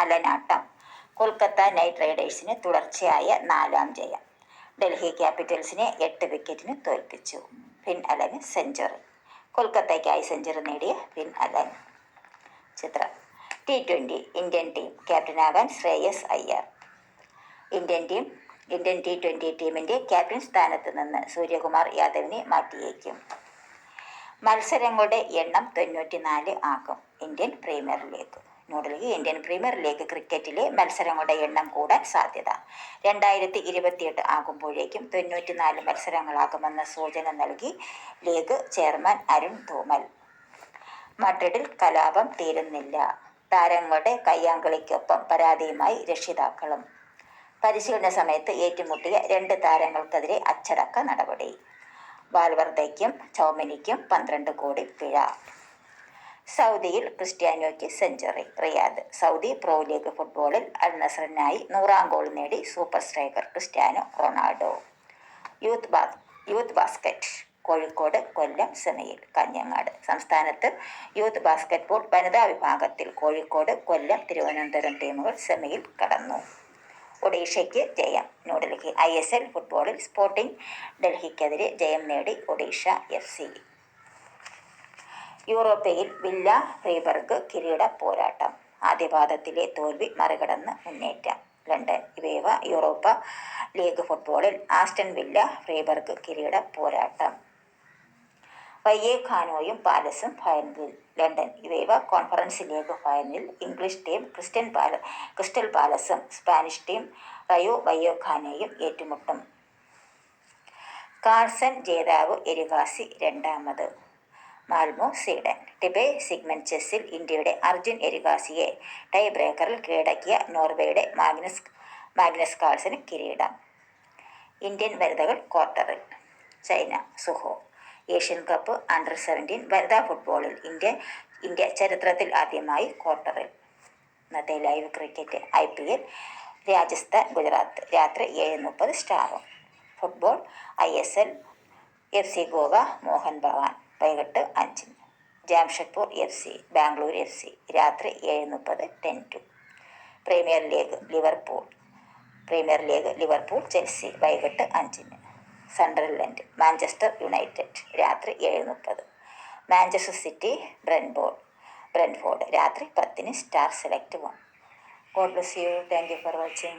അലനാട്ടം. Kolkata night റൈഡേഴ്സിന് തുടർച്ചയായ 4ാം ജയം. ഡൽഹി ക്യാപിറ്റൽസിനെ 8 വിക്കറ്റിന് തോൽപ്പിച്ചു. ഫിൻ അലന് സെഞ്ചുറി. കൊൽക്കത്തയ്ക്കായി സെഞ്ചുറി നേടിയ ഫിൻ അലൻ. ചിത്രം. T20 ഇന്ത്യൻ ടീം ക്യാപ്റ്റനാകാൻ ശ്രേയസ് അയ്യർ. ഇന്ത്യൻ T20 ടീമിന്റെ ക്യാപ്റ്റൻ സ്ഥാനത്ത് നിന്ന് സൂര്യകുമാർ യാദവിനെ മാറ്റിയേക്കും. മത്സരങ്ങളുടെ എണ്ണം 94 ആക്കും. Indian premier league. New Delhi. Indian premier league ക്രിക്കറ്റിലെ മത്സരങ്ങളുടെ എണ്ണം കൂടാൻ സാധ്യത. 2028 ആകുമ്പോഴേക്കും 94 മത്സരങ്ങളാകുമെന്ന സൂചന നൽകി ലീഗ് ചെയർമാൻ അരുൺ ധൂമൽ. മഡ്രിഡിൽ കലാപം തീരുന്നില്ല. താരങ്ങളുടെ കയ്യാങ്കളിക്കൊപ്പം പരാതിയുമായി രക്ഷിതാക്കളും. പരിശീലന സമയത്ത് ഏറ്റുമുട്ടിയ 2 താരങ്ങൾക്കെതിരെ അച്ചടക്ക നടപടി. വാൽവർദയ്ക്കും ചൗമിനിക്കും 12 കോടി പിഴ. സൗദിയിൽ ക്രിസ്ത്യാനോയ്ക്ക് century. Riyadh. Saudi pro league ഫുട്ബോളിൽ അൽ നസറിനായി 100ാം ഗോൾ നേടി super striker Cristiano Ronaldo. Youth basket. Kozhikode Kollam സെമിയിൽ. കാഞ്ഞങ്ങാട്. സംസ്ഥാനത്ത് യൂത്ത് ബാസ്കറ്റ്ബോൾ വനിതാ വിഭാഗത്തിൽ കോഴിക്കോട്, കൊല്ലം, തിരുവനന്തപുരം ടീമുകൾ സെമിയിൽ കടന്നു. ഒഡീഷയ്ക്ക് ജയം. ന്യൂഡൽഹി. ISL ഫുട്ബോളിൽ സ്പോർട്ടിംഗ് ഡൽഹിക്കെതിരെ ജയം നേടി ഒഡീഷ FC. യൂറോപ്പയിൽ വില്ല ഫ്രീബർഗ് കിരീട പോരാട്ടം. ആദ്യപാദത്തിലെ തോൽവി മറികടന്ന് മുന്നേറ്റം. ലണ്ടൻ. യൂറോപ്പ ലീഗ് ഫുട്ബോളിൽ ആസ്റ്റൺ വില്ല ഫ്രീബർഗ് കിരീട പോരാട്ടം. വയ്യേഖാനോയും പാലസും ഫൈനലിൽ. ലണ്ടൻ. കോൺഫറൻസ് ലീഗ് ഫൈനലിൽ ഇംഗ്ലീഷ് ടീം ക്രിസ്റ്റൽ പാലസും സ്പാനിഷ് ടീം റയോ വയ്യേഖാനോയും ഏറ്റുമുട്ടും. കാർസൺ ജേതാവ് എരിഗാസി രണ്ടാമത്. Malmo Sweden. ടിബെ സിഗ്മന്റ് ചെസ്സിൽ ഇന്ത്യയുടെ അർജുൻ എരിഗാസിയെ ടൈ ബ്രേക്കറിൽ കീഴടക്കിയ നോർവേയുടെ മാഗ്നസ് കാൾസന് കിരീടം. ഇന്ത്യൻ വനിതകൾ ക്വാർട്ടറിൽ. ചൈന. സുഹോ. ഏഷ്യൻ കപ്പ് അണ്ടർ-17 വനിതാ ഫുട്ബോളിൽ ഇന്ത്യ ചരിത്രത്തിൽ ആദ്യമായി ക്വാർട്ടറിൽ. ഇന്നത്തെ live cricket. IPL Rajasthan Gujarat രാത്രി 7:30 സ്റ്റാറും. Football ISL FC Goa Mohan Bagan വൈകിട്ട് 5-ന്. ജാംഷഡ്പൂർ FC ബാംഗ്ലൂർ FC രാത്രി 7:30 10-2. പ്രീമിയർ ലീഗ് ലിവർപൂൾ ചെൽസി വൈകിട്ട് 5-ന്. സണ്ടർലൻഡ് മാഞ്ചസ്റ്റർ യുണൈറ്റഡ് രാത്രി 7:30. മാഞ്ചസ്റ്റർ സിറ്റി ബ്രെൻഫോർഡ് രാത്രി 10-ന്. Star select 1. God bless you. Thank you for watching.